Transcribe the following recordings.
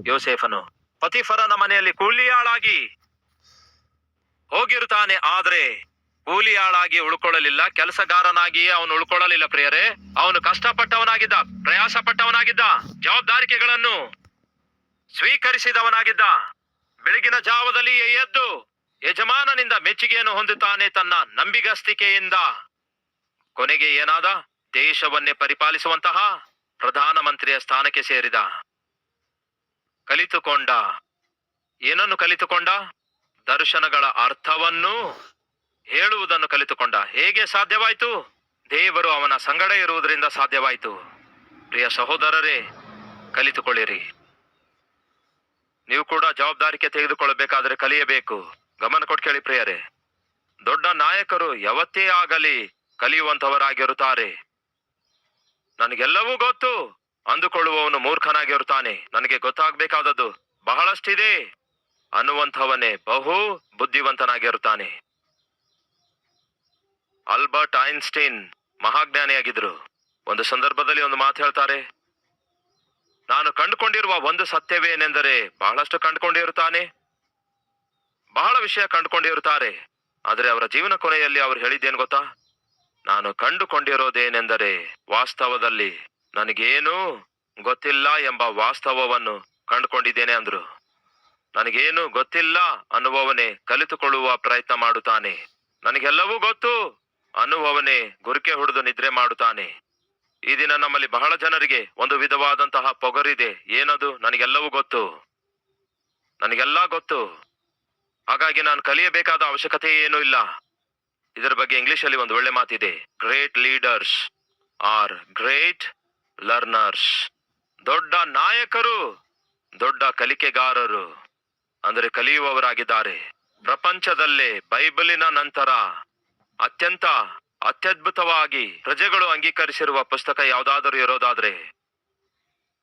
ಯೋಸೇಫನು ಪತಿಫರನ ಮನೆಯಲ್ಲಿ ಕೂಲಿಯಾಳಾಗಿ ಹೋಗಿರುತ್ತಾನೆ, ಆದ್ರೆ ಕೂಲಿಯಾಳಾಗಿ ಉಳ್ಕೊಳ್ಳಲಿಲ್ಲ, ಕೆಲಸಗಾರನಾಗಿ ಅವನು ಉಳ್ಕೊಳ್ಳಲಿಲ್ಲ ಪ್ರಿಯರೇ. ಅವನು ಕಷ್ಟಪಟ್ಟವನಾಗಿದ್ದ, ಪ್ರಯಾಸ ಪಟ್ಟವನಾಗಿದ್ದ, ಜವಾಬ್ದಾರಿಕೆಗಳನ್ನು ಸ್ವೀಕರಿಸಿದವನಾಗಿದ್ದ. ಬೆಳಗಿನ ಜಾವದಲ್ಲಿಯೇ ಎದ್ದು ಯಜಮಾನನಿಂದ ಮೆಚ್ಚುಗೆಯನ್ನು ಹೊಂದುತ್ತಾನೆ ತನ್ನ ನಂಬಿಗಸ್ತಿಕೆಯಿಂದ. ಕೊನೆಗೆ ಏನಾದ? ದೇಶವನ್ನೇ ಪರಿಪಾಲಿಸುವಂತಹ ಪ್ರಧಾನಮಂತ್ರಿಯ ಸ್ಥಾನಕ್ಕೆ ಸೇರಿದ. ಕಲಿತುಕೊಂಡ. ಏನನ್ನು ಕಲಿತುಕೊಂಡ? ದರ್ಶನಗಳ ಅರ್ಥವನ್ನು ಹೇಳುವುದನ್ನು ಕಲಿತುಕೊಂಡ. ಹೇಗೆ ಸಾಧ್ಯವಾಯಿತು? ದೇವರು ಅವನ ಸಂಗಡ ಇರುವುದರಿಂದ ಸಾಧ್ಯವಾಯಿತು. ಪ್ರಿಯ ಸಹೋದರರೇ, ಕಲಿತುಕೊಳ್ಳಿರಿ. ನೀವು ಕೂಡ ಜವಾಬ್ದಾರಿಕೆ ತೆಗೆದುಕೊಳ್ಳಬೇಕಾದ್ರೆ ಕಲಿಯಬೇಕು. ಗಮನ ಕೊಟ್ಟು ಕೇಳಿ ಪ್ರಿಯರೇ, ದೊಡ್ಡ ನಾಯಕರು ಯಾವತ್ತೇ ಆಗಲಿ ಕಲಿಯುವಂತವರಾಗಿರುತ್ತಾರೆ. ನನಗೆಲ್ಲವೂ ಗೊತ್ತು ಅಂದುಕೊಳ್ಳುವವನು ಮೂರ್ಖನಾಗಿರುತ್ತಾನೆ. ನನಗೆ ಗೊತ್ತಾಗಬೇಕಾದದ್ದು ಬಹಳಷ್ಟಿದೆ ಅನ್ನುವಂಥವನೇ ಬಹು ಬುದ್ಧಿವಂತನಾಗಿರುತ್ತಾನೆ. Albert Einstein ಮಹಾಜ್ಞಾನಿಯಾಗಿದ್ರು. ಒಂದು ಸಂದರ್ಭದಲ್ಲಿ ಒಂದು ಮಾತು ಹೇಳ್ತಾರೆ, ನಾನು ಕಂಡುಕೊಂಡಿರುವ ಒಂದು ಸತ್ಯವೇನೆಂದರೆ, ಬಹಳಷ್ಟು ಕಂಡುಕೊಂಡಿರುತ್ತಾನೆ, ಬಹಳ ವಿಷಯ ಕಂಡುಕೊಂಡಿರುತ್ತಾರೆ, ಆದರೆ ಅವರ ಜೀವನ ಕೊನೆಯಲ್ಲಿ ಅವರು ಹೇಳಿದ್ದೇನು ಗೊತ್ತಾ? ನಾನು ಕಂಡುಕೊಂಡಿರೋದೇನೆಂದರೆ, ವಾಸ್ತವದಲ್ಲಿ ನನಗೇನೂ ಗೊತ್ತಿಲ್ಲ ಎಂಬ ವಾಸ್ತವವನ್ನು ಕಂಡುಕೊಂಡಿದ್ದೇನೆ ಅಂದ್ರು. ನನಗೇನು ಗೊತ್ತಿಲ್ಲ ಅನ್ನುವವನೇ ಕಲಿತುಕೊಳ್ಳುವ ಪ್ರಯತ್ನ ಮಾಡುತ್ತಾನೆ. ನನಗೆಲ್ಲವೂ ಗೊತ್ತು ಅನ್ನುವವನೇ ಗುರಿಕೆ ಹೊಡೆದು ನಿದ್ರೆ ಮಾಡುತ್ತಾನೆ. ಈ ದಿನ ನಮ್ಮಲ್ಲಿ ಬಹಳ ಜನರಿಗೆ ಒಂದು ವಿಧವಾದಂತಹ ಪೊಗರಿದೆ. ಏನದು? ನನಗೆಲ್ಲವೂ ಗೊತ್ತು, ನನಗೆಲ್ಲ ಗೊತ್ತು, ಹಾಗಾಗಿ ನಾನು ಕಲಿಯಬೇಕಾದ ಅವಶ್ಯಕತೆ ಏನೂ ಇಲ್ಲ. ಇದರ ಬಗ್ಗೆ ಇಂಗ್ಲಿಷಲ್ಲಿ ಒಂದು ಒಳ್ಳೆ ಮಾತಿದೆ, great leaders are great learners. ದೊಡ್ಡ ನಾಯಕರು ದೊಡ್ಡ ಕಲಿಕೆಗಾರರು, ಅಂದರೆ ಕಲಿಯುವವರಾಗಿದ್ದಾರೆ. ಪ್ರಪಂಚದಲ್ಲೇ ಬೈಬಲಿನ ನಂತರ ಅತ್ಯಂತ ಅತ್ಯದ್ಭುತವಾಗಿ ಪ್ರಜೆಗಳು ಅಂಗೀಕರಿಸಿರುವ ಪುಸ್ತಕ ಯಾವುದಾದರೂ ಇರೋದಾದ್ರೆ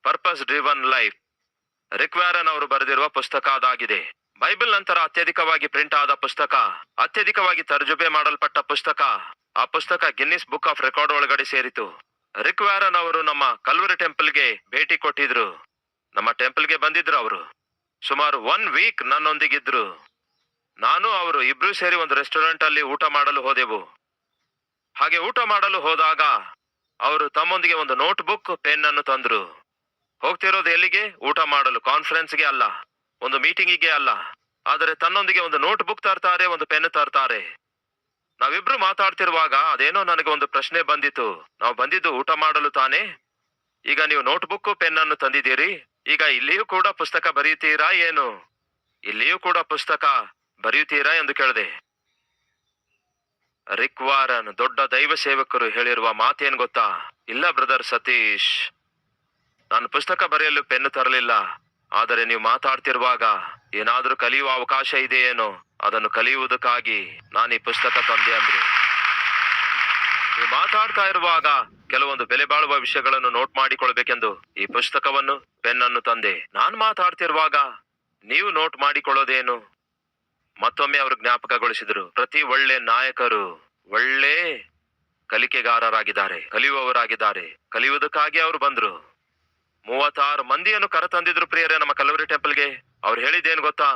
ಪರ್ಪಸ್ ಡ್ರಿವನ್ ಲೈಫ್, ರಿಕ್ ವ್ಯಾರನ್ ಅವರು ಬರೆದಿರುವ ಪುಸ್ತಕ ಅದಾಗಿದೆ. ಬೈಬಲ್ ನಂತರ ಅತ್ಯಧಿಕವಾಗಿ ಪ್ರಿಂಟ್ ಆದ ಪುಸ್ತಕ, ಅತ್ಯಧಿಕವಾಗಿ ತರ್ಜುಮೆ ಮಾಡಲ್ಪಟ್ಟ ಪುಸ್ತಕ. ಆ ಪುಸ್ತಕ ಗಿನ್ನಿಸ್ ಬುಕ್ ಆಫ್ ರೆಕಾರ್ಡ್ ಒಳಗಡೆ ಸೇರಿತು. ರಿಕ್ ವ್ಯಾರನ್ ಅವರು ನಮ್ಮ ಕಲ್ವರಿ ಟೆಂಪಲ್ಗೆ ಭೇಟಿ ಕೊಟ್ಟಿದ್ರು. ನಮ್ಮ ಟೆಂಪಲ್ಗೆ ಬಂದಿದ್ರು. ಅವರು ಸುಮಾರು 1 ವೀಕ್ ನನ್ನೊಂದಿಗಿದ್ರು. ನಾನು ಅವರು ಇಬ್ರು ಸೇರಿ ಒಂದು ರೆಸ್ಟೋರೆಂಟ್ ಅಲ್ಲಿ ಊಟ ಮಾಡಲು ಹೋದೆವು. ಹಾಗೆ ಊಟ ಮಾಡಲು ಹೋದಾಗ ಅವರು ತಮ್ಮೊಂದಿಗೆ ಒಂದು ನೋಟ್ ಬುಕ್, ಪೆನ್ ಅನ್ನು ತಂದ್ರು. ಹೋಗ್ತಿರೋದು ಎಲ್ಲಿಗೆ? ಊಟ ಮಾಡಲು, ಕಾನ್ಫರೆನ್ಸ್ಗೆ ಅಲ್ಲ, ಒಂದು ಮೀಟಿಂಗಿಗೆ ಅಲ್ಲ, ಆದರೆ ತನ್ನೊಂದಿಗೆ ಒಂದು ನೋಟ್ ಬುಕ್ ತರ್ತಾರೆ, ಒಂದು ಪೆನ್ ತರ್ತಾರೆ. ನಾವಿಬ್ರು ಮಾತಾಡ್ತಿರುವಾಗ ಅದೇನೋ ನನಗೆ ಒಂದು ಪ್ರಶ್ನೆ ಬಂದಿತ್ತು. ನಾವು ಬಂದಿದ್ದು ಊಟ ಮಾಡಲು ತಾನೇ, ಈಗ ನೀವು ನೋಟ್ ಬುಕ್, ಪೆನ್ ಅನ್ನು ತಂದಿದ್ದೀರಿ, ಈಗ ಇಲ್ಲಿಯೂ ಕೂಡ ಪುಸ್ತಕ ಬರೆಯುತ್ತೀರಾ ಏನು? ಇಲ್ಲಿಯೂ ಕೂಡ ಪುಸ್ತಕ ಬರೆಯುತ್ತೀರಾ ಎಂದು ಕೇಳಿದೆ. ರಿಕ್ ವಾರನ್ ದೊಡ್ಡ ದೈವ ಸೇವಕರು ಹೇಳಿರುವ ಮಾತೇನು ಗೊತ್ತಾ? ಇಲ್ಲ ಬ್ರದರ್ ಸತೀಶ್, ನಾನು ಪುಸ್ತಕ ಬರೆಯಲು ಪೆನ್ನು ತರಲಿಲ್ಲ, ಆದರೆ ನೀವು ಮಾತಾಡ್ತಿರುವಾಗ ಏನಾದ್ರೂ ಕಲಿಯುವ ಅವಕಾಶ ಇದೆಯೇನೋ, ಅದನ್ನು ಕಲಿಯುವುದಕ್ಕಾಗಿ ನಾನು ಈ ಪುಸ್ತಕ ತಂದೆ ಅಂದ್ರು. ನೀವು ಮಾತಾಡ್ತಾ ಇರುವಾಗ ಕೆಲವೊಂದು ಬೆಲೆ ಬಾಳುವ ವಿಷಯಗಳನ್ನು ನೋಟ್ ಮಾಡಿಕೊಳ್ಬೇಕೆಂದು ಈ ಪುಸ್ತಕವನ್ನು, ಪೆನ್ನನ್ನು ತಂದೆ. ನಾನು ಮಾತಾಡ್ತಿರುವಾಗ ನೀವು ನೋಟ್ ಮಾಡಿಕೊಳ್ಳೋದೇನು? ಮತ್ತೊಮ್ಮೆ ಅವರು ಜ್ಞಾಪಕಗೊಳಿಸಿದ್ರು, ಪ್ರತಿ ಒಳ್ಳೆ ನಾಯಕರು ಒಳ್ಳೆ ಕಲಿಕೆಗಾರರಾಗಿದ್ದಾರೆ, ಕಲಿಯುವವರಾಗಿದ್ದಾರೆ. ಕಲಿಯುವುದಕ್ಕಾಗಿ ಅವರು ಬಂದ್ರು. 36 ಮಂದಿಯನ್ನು ಕರೆತಂದಿದ್ರು ಪ್ರಿಯರೇ ನಮ್ಮ ಕಲ್ವರಿ ಟೆಂಪಲ್ಗೆ. ಅವ್ರು ಹೇಳಿದ್ದೇನು ಗೊತ್ತಾ?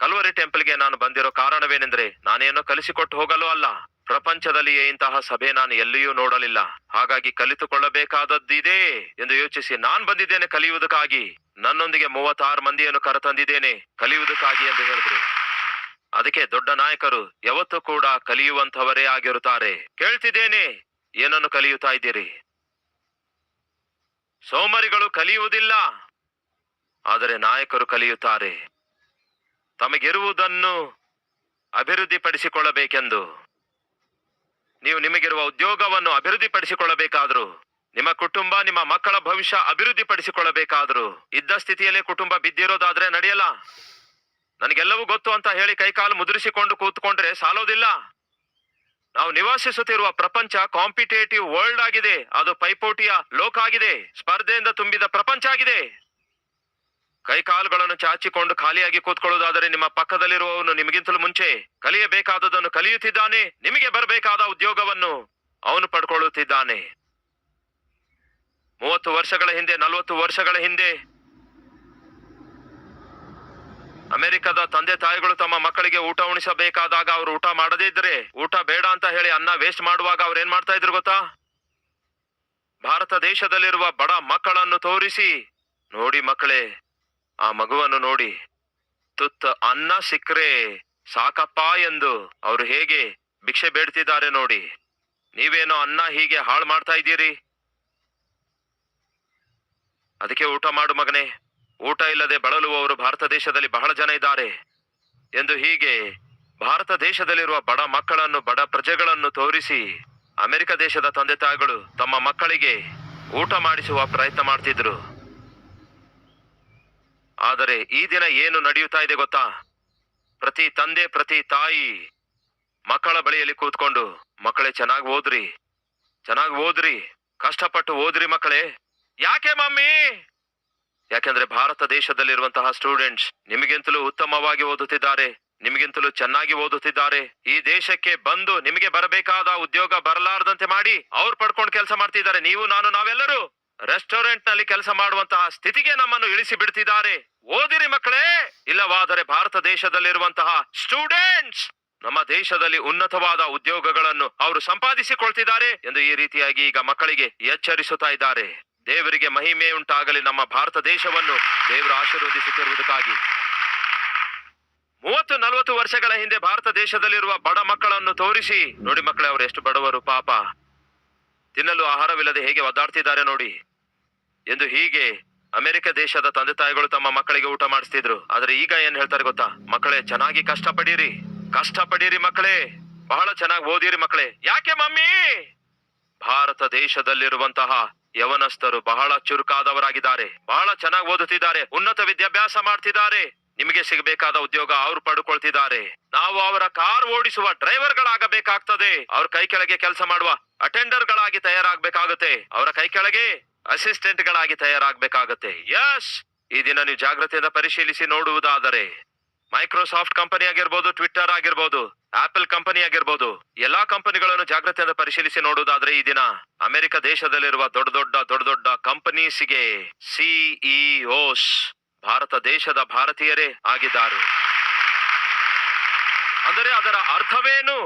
ಕಲ್ವರಿ ಟೆಂಪಲ್ಗೆ ನಾನು ಬಂದಿರೋ ಕಾರಣವೇನೆಂದ್ರೆ, ನಾನೇನೋ ಕಲಿಸಿಕೊಟ್ಟು ಹೋಗಲು ಅಲ್ಲ. ಪ್ರಪಂಚದಲ್ಲಿಯೇ ಇಂತಹ ಸಭೆ ನಾನು ಎಲ್ಲಿಯೂ ನೋಡಲಿಲ್ಲ. ಹಾಗಾಗಿ ಕಲಿತುಕೊಳ್ಳಬೇಕಾದದ್ದಿದೆ ಎಂದು ಯೋಚಿಸಿ ನಾನು ಬಂದಿದ್ದೇನೆ ಕಲಿಯುವುದಕ್ಕಾಗಿ. ನನ್ನೊಂದಿಗೆ 36 ಮಂದಿಯನ್ನು ಕರೆತಂದಿದ್ದೇನೆ ಕಲಿಯುವುದಕ್ಕಾಗಿ ಎಂದು ಹೇಳಿದ್ರು. ಅದಕ್ಕೆ ದೊಡ್ಡ ನಾಯಕರು ಯಾವತ್ತೂ ಕೂಡ ಕಲಿಯುವಂತವರೇ ಆಗಿರುತ್ತಾರೆ. ಕೇಳ್ತಿದ್ದೇನೆ, ಏನನ್ನು ಕಲಿಯುತ್ತಾ ಇದ್ದೀರಿ? ಸೋಮರಿಗಳು ಕಲಿಯುವುದಿಲ್ಲ, ಆದರೆ ನಾಯಕರು ಕಲಿಯುತ್ತಾರೆ. ತಮಗಿರುವುದನ್ನು ಅಭಿವೃದ್ಧಿಪಡಿಸಿಕೊಳ್ಳಬೇಕೆಂದು, ನೀವು ನಿಮಗಿರುವ ಉದ್ಯೋಗವನ್ನು ಅಭಿವೃದ್ಧಿಪಡಿಸಿಕೊಳ್ಳಬೇಕಾದ್ರು, ನಿಮ್ಮ ಕುಟುಂಬ, ನಿಮ್ಮ ಮಕ್ಕಳ ಭವಿಷ್ಯ ಅಭಿವೃದ್ಧಿಪಡಿಸಿಕೊಳ್ಳಬೇಕಾದ್ರು, ಇದ್ದ ಸ್ಥಿತಿಯಲ್ಲೇ ಕುಟುಂಬ ಬಿದ್ದಿರೋದಾದ್ರೆ ನಡೆಯಲ್ಲ. ನನಗೆಲ್ಲವೂ ಗೊತ್ತು ಅಂತ ಹೇಳಿ ಕೈಕಾಲು ಮುದ್ರಿಸಿಕೊಂಡು ಕೂತ್ಕೊಂಡ್ರೆ ಸಾಲೋದಿಲ್ಲ. ನಾವು ನಿವಾಸಿಸುತ್ತಿರುವ ಪ್ರಪಂಚ ಕಾಂಪಿಟೇಟಿವ್ ವರ್ಲ್ಡ್ ಆಗಿದೆ. ಅದು ಪೈಪೋಟಿಯ ಲೋಕ ಆಗಿದೆ, ಸ್ಪರ್ಧೆಯಿಂದ ತುಂಬಿದ ಪ್ರಪಂಚ ಆಗಿದೆ. ಕೈಕಾಲುಗಳನ್ನು ಚಾಚಿಕೊಂಡು ಖಾಲಿಯಾಗಿ ಕೂತ್ಕೊಳ್ಳುವುದಾದರೆ ನಿಮ್ಮ ಪಕ್ಕದಲ್ಲಿರುವವನು ನಿಮಗಿಂತಲೂ ಮುಂಚೆ ಕಲಿಯಬೇಕಾದದನ್ನು ಕಲಿಯುತ್ತಿದ್ದಾನೆ. ನಿಮಗೆ ಬರಬೇಕಾದ ಉದ್ಯೋಗವನ್ನು ಅವನು ಪಡ್ಕೊಳ್ಳುತ್ತಿದ್ದಾನೆ. 30 ವರ್ಷಗಳ ಹಿಂದೆ, 40 ವರ್ಷಗಳ ಹಿಂದೆ ಅಮೆರಿಕದ ತಂದೆ ತಾಯಿಗಳು ತಮ್ಮ ಮಕ್ಕಳಿಗೆ ಊಟ ಉಣಿಸಬೇಕಾದಾಗ ಅವ್ರು ಊಟ ಮಾಡದೇ ಇದ್ರೆ, ಊಟ ಬೇಡ ಅಂತ ಹೇಳಿ ಅನ್ನ ವೇಸ್ಟ್ ಮಾಡುವಾಗ ಅವ್ರು ಏನ್ ಮಾಡ್ತಾ ಇದ್ರು ಗೊತ್ತಾ? ಭಾರತ ದೇಶದಲ್ಲಿರುವ ಬಡ ಮಕ್ಕಳನ್ನು ತೋರಿಸಿ, ನೋಡಿ ಮಕ್ಕಳೇ, ಆ ಮಗುವನ್ನು ನೋಡಿ, ತುತ್ತ ಅನ್ನ ಸಿಕ್ಕರೆ ಸಾಕಪ್ಪ ಎಂದು ಅವರು ಹೇಗೆ ಭಿಕ್ಷೆ ಬೇಡ್ತಿದ್ದಾರೆ ನೋಡಿ. ನೀವೇನೋ ಅನ್ನ ಹೀಗೆ ಹಾಳು ಮಾಡ್ತಾ ಇದ್ದೀರಿ, ಅದಕ್ಕೆ ಊಟ ಮಾಡು ಮಗನೇ. ಊಟ ಇಲ್ಲದೆ ಬಳಲುವವರು ಭಾರತ ದೇಶದಲ್ಲಿ ಬಹಳ ಜನ ಇದ್ದಾರೆ ಎಂದು ಹೀಗೆ ಭಾರತ ದೇಶದಲ್ಲಿರುವ ಬಡ ಮಕ್ಕಳನ್ನು, ಬಡ ಪ್ರಜೆಗಳನ್ನು ತೋರಿಸಿ ಅಮೆರಿಕ ದೇಶದ ತಂದೆ ತಾಯಿಗಳು ತಮ್ಮ ಮಕ್ಕಳಿಗೆ ಊಟ ಮಾಡಿಸುವ ಪ್ರಯತ್ನ ಮಾಡ್ತಿದ್ರು. ಆದರೆ ಈ ದಿನ ಏನು ನಡೆಯುತ್ತಾ ಇದೆ ಗೊತ್ತಾ? ಪ್ರತಿ ತಂದೆ, ಪ್ರತಿ ತಾಯಿ ಮಕ್ಕಳ ಬಳಿಯಲ್ಲಿ ಕೂತ್ಕೊಂಡು, ಮಕ್ಕಳೇ ಚೆನ್ನಾಗಿ ಓದ್ರಿ, ಕಷ್ಟಪಟ್ಟು ಓದ್ರಿ ಮಕ್ಕಳೇ. ಯಾಕೆ ಮಮ್ಮಿ? ಯಾಕೆಂದ್ರೆ ಭಾರತ ದೇಶದಲ್ಲಿರುವಂತಹ ಸ್ಟೂಡೆಂಟ್ಸ್ ನಿಮಗಿಂತಲೂ ಉತ್ತಮವಾಗಿ ಓದುತ್ತಿದ್ದಾರೆ, ನಿಮಗಿಂತಲೂ ಚೆನ್ನಾಗಿ ಓದುತ್ತಿದ್ದಾರೆ. ಈ ದೇಶಕ್ಕೆ ಬಂದು ನಿಮಗೆ ಬರಬೇಕಾದ ಉದ್ಯೋಗ ಬರಲಾರದಂತೆ ಮಾಡಿ ಅವ್ರು ಪಡ್ಕೊಂಡು ಕೆಲಸ ಮಾಡ್ತಿದ್ದಾರೆ. ನೀವು, ನಾನು, ನಾವೆಲ್ಲರೂ ರೆಸ್ಟೋರೆಂಟ್ ನಲ್ಲಿ ಕೆಲಸ ಮಾಡುವಂತಹ ಸ್ಥಿತಿಗೆ ನಮ್ಮನ್ನು ಇಳಿಸಿ ಬಿಡ್ತಿದ್ದಾರೆ. ಓದಿರಿ ಮಕ್ಕಳೇ, ಇಲ್ಲವಾದರೆ ಭಾರತ ದೇಶದಲ್ಲಿರುವಂತಹ ಸ್ಟೂಡೆಂಟ್ಸ್ ನಮ್ಮ ದೇಶದಲ್ಲಿ ಉನ್ನತವಾದ ಉದ್ಯೋಗಗಳನ್ನು ಅವರು ಸಂಪಾದಿಸಿಕೊಳ್ತಿದ್ದಾರೆ ಎಂದು ಈ ರೀತಿಯಾಗಿ ಈಗ ಮಕ್ಕಳಿಗೆ ಎಚ್ಚರಿಸುತ್ತಾ ಇದ್ದಾರೆ. ದೇವರಿಗೆ ಮಹಿಮೆ ಉಂಟಾಗಲಿ. ನಮ್ಮ ಭಾರತ ದೇಶವನ್ನು ದೇವರು ಆಶೀರ್ವದಿಸುತ್ತಿರುವುದಕ್ಕಾಗಿ. 30-40 ವರ್ಷಗಳ ಹಿಂದೆ ಭಾರತ ದೇಶದಲ್ಲಿರುವ ಬಡ ಮಕ್ಕಳನ್ನು ತೋರಿಸಿ, ನೋಡಿ ಮಕ್ಕಳೇ, ಅವರು ಎಷ್ಟು ಬಡವರು ಪಾಪ, ತಿನ್ನಲು ಆಹಾರವಿಲ್ಲದೆ ಹೇಗೆ ಒದ್ದಾಡ್ತಿದ್ದಾರೆ ನೋಡಿ ಎಂದು ಹೀಗೆ ಅಮೆರಿಕ ದೇಶದ ತಂದೆ ತಾಯಿಗಳು ತಮ್ಮ ಮಕ್ಕಳಿಗೆ ಊಟ ಮಾಡಿಸ್ತಿದ್ರು. ಆದ್ರೆ ಈಗ ಏನ್ ಹೇಳ್ತಾರೆ ಗೊತ್ತಾ? ಮಕ್ಕಳೇ, ಚೆನ್ನಾಗಿ ಕಷ್ಟಪಡಿರಿ ಮಕ್ಕಳೇ, ಬಹಳ ಚೆನ್ನಾಗಿ ಓದಿರಿ ಮಕ್ಕಳೇ. ಯಾಕೆ ಮಮ್ಮಿ? ಭಾರತ ದೇಶದಲ್ಲಿರುವಂತಹ ಯವನಸ್ಥರು ಬಹಳ ಚುರುಕಾದವರಾಗಿದ್ದಾರೆ, ಬಹಳ ಚೆನ್ನಾಗಿ ಓದುತ್ತಿದ್ದಾರೆ, ಉನ್ನತ ವಿದ್ಯಾಭ್ಯಾಸ ಮಾಡ್ತಿದ್ದಾರೆ. ನಿಮಗೆ ಸಿಗಬೇಕಾದ ಉದ್ಯೋಗ ಅವರು ಪಡ್ಕೊಳ್ತಿದ್ದಾರೆ. ನಾವು ಅವರ ಕಾರ್ ಓಡಿಸುವ ಡ್ರೈವರ್ ಗಳಾಗಬೇಕಾಗ್ತದೆ. ಅವ್ರ ಕೈ ಕೆಳಗೆ ಕೆಲಸ ಮಾಡುವ ಅಟೆಂಡರ್ ಗಳಾಗಿ ತಯಾರಾಗಬೇಕಾಗುತ್ತೆ. ಅವರ ಕೈ ಕೆಳಗೆ ಅಸಿಸ್ಟೆಂಟ್ ಗಳಾಗಿ ತಯಾರಾಗಬೇಕಾಗುತ್ತೆ. ಯಸ್, ಈ ದಿನ ನೀವು ಜಾಗ್ರತೆಯಿಂದ ಪರಿಶೀಲಿಸಿ ನೋಡುವುದಾದರೆ, ಮೈಕ್ರೋಸಾಫ್ಟ್ ಕಂಪನಿ ಆಗಿರ್ಬೋದು, ಟ್ವಿಟ್ಟರ್ ಆಗಿರ್ಬೋದು, ಆಪಲ್ ಕಂಪನಿ ಆಗಿರ್ಬೋದು, ಎಲ್ಲಾ ಕಂಪನಿಗಳನ್ನು ಜಾಗ್ರತೆಯಿಂದ ಪರಿಶೀಲಿಸಿ ನೋಡುವುದಾದ್ರೆ ಈ ದಿನ ಅಮೆರಿಕ ದೇಶದಲ್ಲಿರುವ ದೊಡ್ಡ ದೊಡ್ಡ ಕಂಪನೀಸ್ಗೆ ಸಿಇಒಸ್ ಭಾರತ ದೇಶದ ಭಾರತೀಯರೇ ಆಗಿದ್ದಾರೆ. ಅಂದರೆ ಅದರ ಅರ್ಥವೇನು?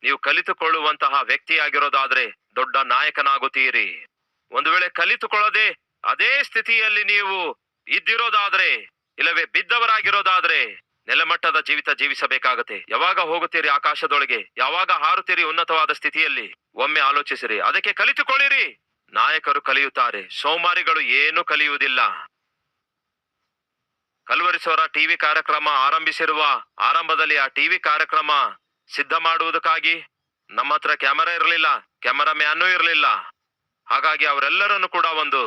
ನೀವು ಕಲಿತುಕೊಳ್ಳುವಂತಹ ವ್ಯಕ್ತಿಯಾಗಿರೋದಾದ್ರೆ ದೊಡ್ಡ ನಾಯಕನಾಗುತ್ತೀರಿ. ಒಂದು ವೇಳೆ ಕಲಿತುಕೊಳ್ಳದೆ ಅದೇ ಸ್ಥಿತಿಯಲ್ಲಿ ನೀವು ಇದ್ದಿರೋದಾದ್ರೆ, ಇಲ್ಲವೇ ಬಿದ್ದವರಾಗಿರೋದಾದ್ರೆ, ನೆಲಮಟ್ಟದ ಜೀವಿತ ಜೀವಿಸಬೇಕಾಗತ್ತೆ. ಯಾವಾಗ ಹೋಗುತ್ತೀರಿ ಆಕಾಶದೊಳಗೆ? ಯಾವಾಗ ಹಾರುತ್ತೀರಿ ಉನ್ನತವಾದ ಸ್ಥಿತಿಯಲ್ಲಿ? ಒಮ್ಮೆ ಆಲೋಚಿಸಿರಿ. ಅದಕ್ಕೆ ಕಲಿತುಕೊಳ್ಳಿರಿ. ನಾಯಕರು ಕಲಿಯುತ್ತಾರೆ, ಸೋಮಾರಿಗಳು ಏನು ಕಲಿಯುವುದಿಲ್ಲ. ಕಲ್ವರಿಸೋರ ಟಿವಿ ಕಾರ್ಯಕ್ರಮ ಆರಂಭಿಸಿರುವ ಆರಂಭದಲ್ಲಿ ಆ ಟಿವಿ ಕಾರ್ಯಕ್ರಮ ಸಿದ್ಧ ಮಾಡುವುದಕ್ಕಾಗಿ ನಮ್ಮ ಹತ್ರ ಕ್ಯಾಮರಾ ಇರಲಿಲ್ಲ, ಕ್ಯಾಮರಾಮ್ಯಾನೂ ಇರಲಿಲ್ಲ. ಹಾಗಾಗಿ ಅವರೆಲ್ಲರನ್ನು ಕೂಡ ಒಂದು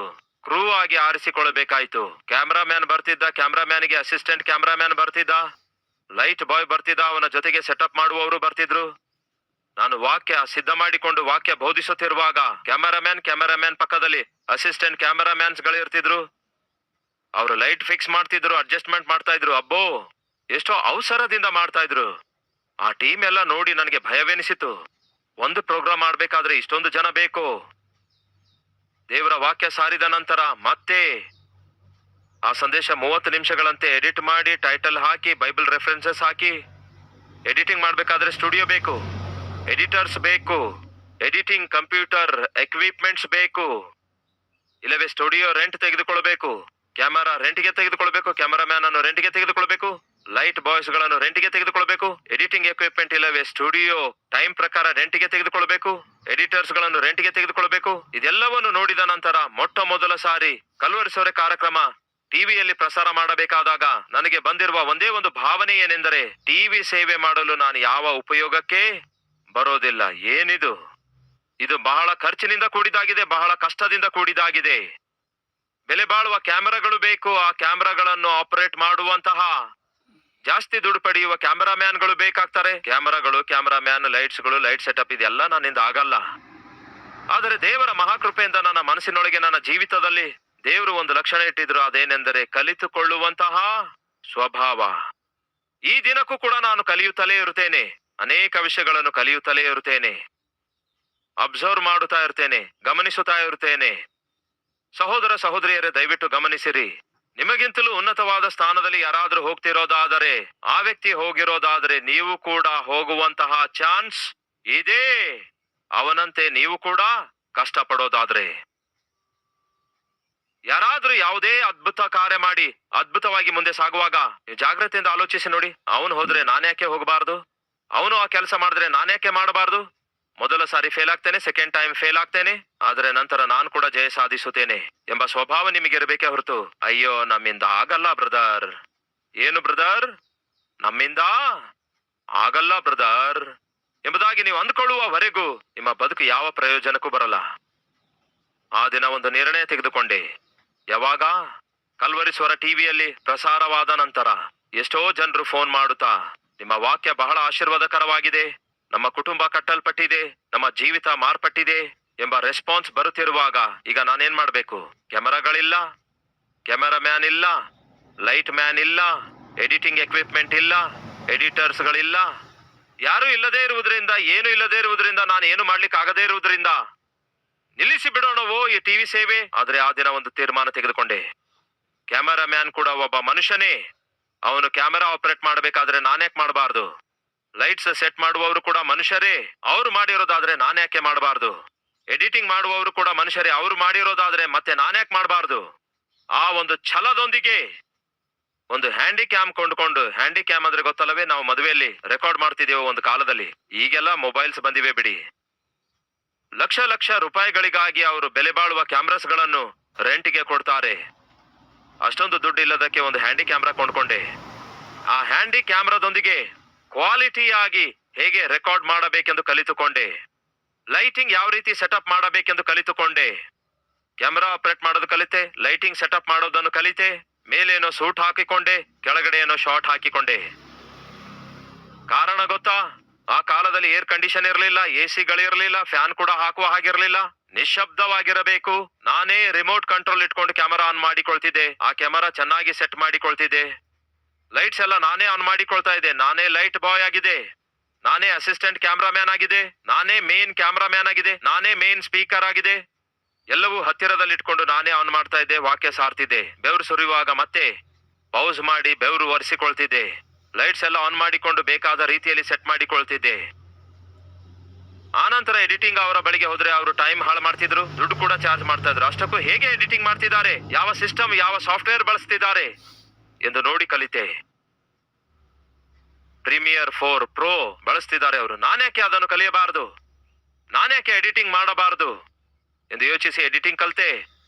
ಕ್ರೂ ಆಗಿ ಆರಿಸಿಕೊಳ್ಳಬೇಕಾಯ್ತು. ಕ್ಯಾಮರಾಮ್ಯಾನ್ ಬರ್ತಿದ್ದ, ಕ್ಯಾಮರಾಮ್ಯಾನಿಗೆ ಅಸಿಸ್ಟೆಂಟ್ ಕ್ಯಾಮರಾಮ್ಯಾನ್ ಬರ್ತಿದ್ದ, ಲೈಟ್ ಬಾಯ್ ಬರ್ತಿದ್ದ, ಅವನ ಜೊತೆಗೆ ಸೆಟಪ್ ಮಾಡುವವರು ಬರ್ತಿದ್ರು. ನಾನು ವಾಕ್ಯ ಸಿದ್ಧ ಮಾಡಿಕೊಂಡು ವಾಕ್ಯ ಬೋಧಿಸುತ್ತಿರುವಾಗ ಕ್ಯಾಮರಾಮ್ಯಾನ್ ಪಕ್ಕದಲ್ಲಿ ಅಸಿಸ್ಟೆಂಟ್ ಕ್ಯಾಮರಾಮ್ಯಾನ್ಸ್ ಗಳು ಇರ್ತಿದ್ರು. ಅವರು ಲೈಟ್ ಫಿಕ್ಸ್ ಮಾಡ್ತಿದ್ರು, ಅಡ್ಜಸ್ಟ್ಮೆಂಟ್ ಮಾಡ್ತಾ ಇದ್ರು. ಅಬ್ಬೋ, ಎಷ್ಟೋ ಅವಸರದಿಂದ ಮಾಡ್ತಾ ಇದ್ರು. ಆ ಟೀಮ್ ಎಲ್ಲ ನೋಡಿ ನನಗೆ ಭಯವೆನಿಸಿತು. ಒಂದು ಪ್ರೋಗ್ರಾಮ್ ಮಾಡ್ಬೇಕಾದ್ರೆ ಇಷ್ಟೊಂದು ಜನ ಬೇಕು. ದೇವರ ವಾಕ್ಯ ಸಾರಿದ ನಂತರ ಮತ್ತೆ ಆ ಸಂದೇಶ 30 ನಿಮಿಷಗಳಂತೆ ಎಡಿಟ್ ಮಾಡಿ, ಟೈಟಲ್ ಹಾಕಿ, ಬೈಬಲ್ ರೆಫರೆನ್ಸಸ್ ಹಾಕಿ ಎಡಿಟಿಂಗ್ ಮಾಡ್ಬೇಕಾದ್ರೆ ಸ್ಟುಡಿಯೋ ಬೇಕು, ಎಡಿಟರ್ಸ್ ಬೇಕು, ಎಡಿಟಿಂಗ್ ಕಂಪ್ಯೂಟರ್ ಎಕ್ವಿಪ್ಮೆಂಟ್ಸ್ ಬೇಕು, ಇಲ್ಲವೇ ಸ್ಟುಡಿಯೋ ರೆಂಟ್ ತೆಗೆದುಕೊಳ್ಬೇಕು, ಕ್ಯಾಮರಾ ರೆಂಟ್ಗೆ ತೆಗೆದುಕೊಳ್ಬೇಕು, ಕ್ಯಾಮರಾಮ್ಯಾನ್ ಅನ್ನು ರೆಂಟ್ಗೆ ತೆಗೆದುಕೊಳ್ಬೇಕು, ಲೈಟ್ ಬಾಯ್ಸ್ ಗಳನ್ನು ರೆಂಟ್ಗೆ ತೆಗೆದುಕೊಳ್ಬೇಕು, ಎಡಿಟಿಂಗ್ ಎಕ್ವಿಪ್ಮೆಂಟ್ ಇಲ್ಲವೇ ಸ್ಟುಡಿಯೋ ಟೈಮ್ ಪ್ರಕಾರ ರೆಂಟ್ಗೆ ತೆಗೆದುಕೊಳ್ಬೇಕು, ಎಡಿಟರ್ಸ್ ಗಳನ್ನು ರೆಂಟ್ಗೆ ತೆಗೆದುಕೊಳ್ಬೇಕು. ಇದೆಲ್ಲವನ್ನು ನೋಡಿದ ನಂತರ ಮೊಟ್ಟ ಮೊದಲ ಸಾರಿ ಕಲ್ವರಿಸೋರೆ ಕಾರ್ಯಕ್ರಮ ಟಿವಿಯಲ್ಲಿ ಪ್ರಸಾರ ಮಾಡಬೇಕಾದಾಗ ನನಗೆ ಬಂದಿರುವ ಒಂದೇ ಒಂದು ಭಾವನೆ ಏನೆಂದರೆ, ಟಿವಿ ಸೇವೆ ಮಾಡಲು ನಾನು ಯಾವ ಉಪಯೋಗಕ್ಕೆ ಬರೋದಿಲ್ಲ. ಏನಿದು? ಇದು ಬಹಳ ಖರ್ಚಿನಿಂದ ಕೂಡಿದಾಗಿದೆ, ಬಹಳ ಕಷ್ಟದಿಂದ ಕೂಡಿದಾಗಿದೆ. ಬೆಲೆ ಬಾಳುವ ಕ್ಯಾಮೆರಾಗಳು ಬೇಕು. ಆ ಕ್ಯಾಮೆರಾಗಳನ್ನು ಆಪರೇಟ್ ಮಾಡುವಂತಹ ಜಾಸ್ತಿ ದುಡ್ಡು ಪಡೆಯುವ ಕ್ಯಾಮರಾಮ್ಯಾನ್ಗಳು ಬೇಕಾಗ್ತಾರೆ. ಕ್ಯಾಮರಾಗಳು, ಕ್ಯಾಮರಾಮ್ಯಾನ್, ಲೈಟ್ಸ್ಗಳು, ಲೈಟ್ ಸೆಟಪ್ ಇದೆಲ್ಲ ನನ್ನಿಂದ ಆಗಲ್ಲ. ಆದರೆ ದೇವರ ಮಹಾಕೃಪೆಯಿಂದ ನನ್ನ ಮನಸ್ಸಿನೊಳಗೆ, ನನ್ನ ಜೀವಿತದಲ್ಲಿ ದೇವರು ಒಂದು ಲಕ್ಷಣ ಇಟ್ಟಿದ್ರು. ಅದೇನೆಂದರೆ ಕಲಿತುಕೊಳ್ಳುವಂತಹ ಸ್ವಭಾವ. ಈ ದಿನಕ್ಕೂ ಕೂಡ ನಾನು ಕಲಿಯುತ್ತಲೇ ಇರುತ್ತೇನೆ, ಅನೇಕ ವಿಷಯಗಳನ್ನು ಕಲಿಯುತ್ತಲೇ ಇರುತ್ತೇನೆ, ಅಬ್ಸರ್ವ್ ಮಾಡುತ್ತಾ ಇರ್ತೇನೆ, ಗಮನಿಸುತ್ತಾ ಇರುತ್ತೇನೆ. ಸಹೋದರ ಸಹೋದರಿಯರೇ, ದಯವಿಟ್ಟು ಗಮನಿಸಿರಿ. ನಿಮಗಿಂತಲೂ ಉನ್ನತವಾದ ಸ್ಥಾನದಲ್ಲಿ ಯಾರಾದ್ರೂ ಹೋಗ್ತಿರೋದಾದರೆ, ಆ ವ್ಯಕ್ತಿ ಹೋಗಿರೋದಾದ್ರೆ ನೀವು ಕೂಡ ಹೋಗುವಂತಹ ಚಾನ್ಸ್ ಇದೆ. ಅವನಂತೆ ನೀವು ಕೂಡ ಕಷ್ಟಪಡೋದಾದ್ರೆ. ಯಾರಾದ್ರೂ ಯಾವುದೇ ಅದ್ಭುತ ಕಾರ್ಯ ಮಾಡಿ ಅದ್ಭುತವಾಗಿ ಮುಂದೆ ಸಾಗುವಾಗ ನೀವು ಜಾಗ್ರತೆಯಿಂದ ಆಲೋಚಿಸಿ ನೋಡಿ. ಅವನು ಹೋದ್ರೆ ನಾನ್ಯಾಕೆ ಹೋಗಬಾರ್ದು? ಅವನು ಆ ಕೆಲಸ ಮಾಡಿದ್ರೆ ನಾನ್ಯಾಕೆ ಮಾಡಬಾರ್ದು? ಮೊದಲ ಸಾರಿ ಫೇಲ್ ಆಗ್ತೇನೆ, ಸೆಕೆಂಡ್ ಟೈಮ್ ಫೇಲ್ ಆಗ್ತೇನೆ, ಆದ್ರೆ ನಂತರ ನಾನು ಕೂಡ ಜಯ ಸಾಧಿಸುತ್ತೇನೆ ಎಂಬ ಸ್ವಭಾವ ನಿಮಗಿರಬೇಕೇ ಹೊರತು, ಅಯ್ಯೋ ನಮ್ಮಿಂದ ಆಗಲ್ಲ ಬ್ರದರ್. ಏನು ಬ್ರದರ್? ನಮ್ಮಿಂದ ಆಗಲ್ಲ ಬ್ರದರ್ ಎಂಬುದಾಗಿ ನೀವು ಅಂದ್ಕೊಳ್ಳುವವರೆಗೂ ನಿಮ್ಮ ಬದುಕು ಯಾವ ಪ್ರಯೋಜನಕ್ಕೂ ಬರಲ್ಲ. ಆ ದಿನ ಒಂದು ನಿರ್ಣಯ ತೆಗೆದುಕೊಂಡೆ. ಯಾವಾಗ? ಕಲ್ವರಿ ಸ್ವರ ಟಿವಿಯಲ್ಲಿ ಪ್ರಸಾರವಾದ ನಂತರ ಎಷ್ಟೋ ಜನರು ಫೋನ್ ಮಾಡುತ್ತಾ, ನಿಮ್ಮ ವಾಕ್ಯ ಬಹಳ ಆಶೀರ್ವಾದಕರವಾಗಿದೆ, ನಮ್ಮ ಕುಟುಂಬ ಕಟ್ಟಲ್ಪಟ್ಟಿದೆ, ನಮ್ಮ ಜೀವಿತ ಮಾರ್ಪಟ್ಟಿದೆ ಎಂಬ ರೆಸ್ಪಾನ್ಸ್ ಬರುತ್ತಿರುವಾಗ ಈಗ ನಾನೇನ್ ಮಾಡ್ಬೇಕು? ಕ್ಯಾಮೆರಾಗಳಿಲ್ಲ, ಕ್ಯಾಮೆರಾ ಮ್ಯಾನ್ ಇಲ್ಲ, ಲೈಟ್ ಮ್ಯಾನ್ ಇಲ್ಲ, ಎಡಿಟಿಂಗ್ ಎಕ್ವಿಪ್ಮೆಂಟ್ ಇಲ್ಲ, ಎಡಿಟರ್ಸ್ಗಳಿಲ್ಲ, ಯಾರು ಇಲ್ಲದೆ ಇರುವುದರಿಂದ, ಏನು ಇಲ್ಲದೆ ಇರುವುದರಿಂದ, ನಾನು ಏನು ಮಾಡ್ಲಿಕ್ಕೆ ಆಗದೇ ಇರುವುದರಿಂದ ನಿಲ್ಲಿಸಿ ಬಿಡೋಣವೋ ಈ ಟಿವಿ ಸೇವೆ? ಆದ್ರೆ ಆ ದಿನ ಒಂದು ತೀರ್ಮಾನ ತೆಗೆದುಕೊಂಡೆ. ಕ್ಯಾಮೆರಾ ಮ್ಯಾನ್ ಕೂಡ ಒಬ್ಬ ಮನುಷ್ಯನೇ. ಅವನು ಕ್ಯಾಮೆರಾ ಆಪರೇಟ್ ಮಾಡಬೇಕಾದ್ರೆ ನಾನ್ಯಾಕೆ ಮಾಡಬಾರ್ದು? ಲೈಟ್ಸ್ ಸೆಟ್ ಮಾಡುವವರು ಕೂಡ ಮನುಷ್ಯರೇ, ಅವ್ರು ಮಾಡಿರೋದಾದ್ರೆ ನಾನ್ಯಾಕೆ ಮಾಡಬಾರ್ದು? ಎಡಿಟಿಂಗ್ ಮಾಡುವವರು ಕೂಡ ಮನುಷ್ಯರೇ, ಅವ್ರು ಮಾಡಿರೋದಾದ್ರೆ ಮತ್ತೆ ನಾನ್ಯಾಕೆ ಮಾಡಬಾರ್ದು? ಆ ಒಂದು ಛಲದೊಂದಿಗೆ ಒಂದು ಹ್ಯಾಂಡಿ ಕ್ಯಾಮ್ ಕೊಂಡ್ಕೊಂಡು, ಹ್ಯಾಂಡಿ ಕ್ಯಾಮ್ ಅಂದ್ರೆ ಗೊತ್ತಲ್ಲವೇ, ನಾವು ಮದುವೆಯಲ್ಲಿ ರೆಕಾರ್ಡ್ ಮಾಡ್ತಿದ್ದೇವೆ ಒಂದು ಕಾಲದಲ್ಲಿ. ಈಗೆಲ್ಲ ಮೊಬೈಲ್ಸ್ ಬಂದಿವೆ ಬಿಡಿ. ಲಕ್ಷ ಲಕ್ಷ ರೂಪಾಯಿಗಳಿಗಾಗಿ ಅವರು ಬೆಲೆ ಬಾಳುವ ಕ್ಯಾಮ್ರಾಸ್ ಗಳನ್ನು ರೆಂಟ್ಗೆ ಕೊಡ್ತಾರೆ. ಅಷ್ಟೊಂದು ದುಡ್ಡು ಇಲ್ಲದಕ್ಕೆ ಒಂದು ಹ್ಯಾಂಡಿ ಕ್ಯಾಮ್ರಾ ಕೊಂಡ್ಕೊಂಡೆ. ಆ ಹ್ಯಾಂಡಿ ಕ್ಯಾಮ್ರಾದೊಂದಿಗೆ ಕ್ವಾಲಿಟಿಯಾಗಿ ಹೇಗೆ ರೆಕಾರ್ಡ್ ಮಾಡಬೇಕೆಂದು ಕಲಿತುಕೊಂಡೆ. ಲೈಟಿಂಗ್ ಯಾವ ರೀತಿ ಸೆಟಪ್ ಮಾಡಬೇಕೆಂದು ಕಲಿತುಕೊಂಡೆ. ಕ್ಯಾಮ್ರಾ ಆಪರೇಟ್ ಮಾಡೋದು ಕಲಿತೆ, ಲೈಟಿಂಗ್ ಸೆಟಪ್ ಮಾಡೋದನ್ನು ಕಲಿತೆ, ಮೇಲೇನೋ ಸೂಟ್ ಹಾಕಿಕೊಂಡೆ, ಕೆಳಗಡೆ ಏನೋ ಶಾರ್ಟ್ ಹಾಕಿಕೊಂಡೆ. ಕಾರಣ ಗೊತ್ತಾ? ಆ ಕಾಲದಲ್ಲಿ ಏರ್ ಕಂಡೀಷನ್ ಇರಲಿಲ್ಲ, ಎಸಿಗಳಿರಲಿಲ್ಲ, ಫ್ಯಾನ್ ಕೂಡ ಹಾಕುವ ಹಾಗಿರ್ಲಿಲ್ಲ. ನಿಶಬ್ದವಾಗಿರಬೇಕು. ನಾನೇ ರಿಮೋಟ್ ಕಂಟ್ರೋಲ್ ಇಟ್ಕೊಂಡು ಕ್ಯಾಮೆರಾ ಆನ್ ಮಾಡಿಕೊಳ್ತಿದ್ದೆ. ಆ ಕ್ಯಾಮೆರಾ ಚೆನ್ನಾಗಿ ಸೆಟ್ ಮಾಡಿಕೊಳ್ತಿದ್ದೆ. ಲೈಟ್ಸ್ ಎಲ್ಲ ನಾನೇ ಆನ್ ಮಾಡಿಕೊಳ್ತಾ ಇದ್ದೆ. ನಾನೇ ಲೈಟ್ ಬಾಯ್ ಆಗಿದೆ, ನಾನೇ ಅಸಿಸ್ಟೆಂಟ್ ಕ್ಯಾಮ್ರಾಮ್ಯಾನ್ ಆಗಿದೆ, ನಾನೇ ಮೇನ್ ಕ್ಯಾಮ್ರಾಮ್ಯಾನ್ ಆಗಿದೆ, ನಾನೇ ಮೇನ್ ಸ್ಪೀಕರ್ ಆಗಿದೆ. ಎಲ್ಲವೂ ಹತ್ತಿರದಲ್ಲಿ ಇಟ್ಕೊಂಡು ನಾನೇ ಆನ್ ಮಾಡ್ತಾ ಇದ್ದೆ, ವಾಕ್ಯ ಸಾರ್ತಿದ್ದೆ. ಬೆವರು ಸುರಿಯುವಾಗ ಮತ್ತೆ ಪೌಸ್ ಮಾಡಿ ಬೆವರು ಒರೆಸಿಕೊಳ್ತಿದ್ದೆ. ಲೈಟ್ಸ್ ಎಲ್ಲ ಆನ್ ಮಾಡಿಕೊಂಡು ಬೇಕಾದ ರೀತಿಯಲ್ಲಿ ಸೆಟ್ ಮಾಡಿಕೊಳ್ತಿದ್ದೆ. ಆನಂತರ ಎಡಿಟಿಂಗ್ ಅವರ ಬಳಿಗೆ ಹೋದ್ರೆ ಅವರು ಟೈಮ್ ಹಾಳು ಮಾಡ್ತಿದ್ರು, ದುಡ್ಡು ಕೂಡ ಚಾರ್ಜ್ ಮಾಡ್ತಾ ಇದ್ರು. ಅಷ್ಟಕ್ಕೂ ಹೇಗೆ ಎಡಿಟಿಂಗ್ ಮಾಡ್ತಿದ್ದಾರೆ, ಯಾವ ಸಿಸ್ಟಮ್, ಯಾವ ಸಾಫ್ಟ್ವೇರ್ ಬಳಸ್ತಿದ್ದಾರೆ ಎಂದು ನೋಡಿ ಕಲಿತೆ. ಪ್ರೀಮಿಯರ್ 4 ಪ್ರೋ ಬಳಸ್ತಿದ್ದಾರೆ ಅವರು. ನಾನ್ಯಾಕೆ ಅದನ್ನು ಕಲಿಯಬಾರದು? ನಾನ್ಯಾಕೆ ಎಡಿಟಿಂಗ್ ಮಾಡಬಾರದು ಎಂದು ಯೋಚಿಸಿ ಎಡಿಟಿಂಗ್ ಕಲಿತೆ.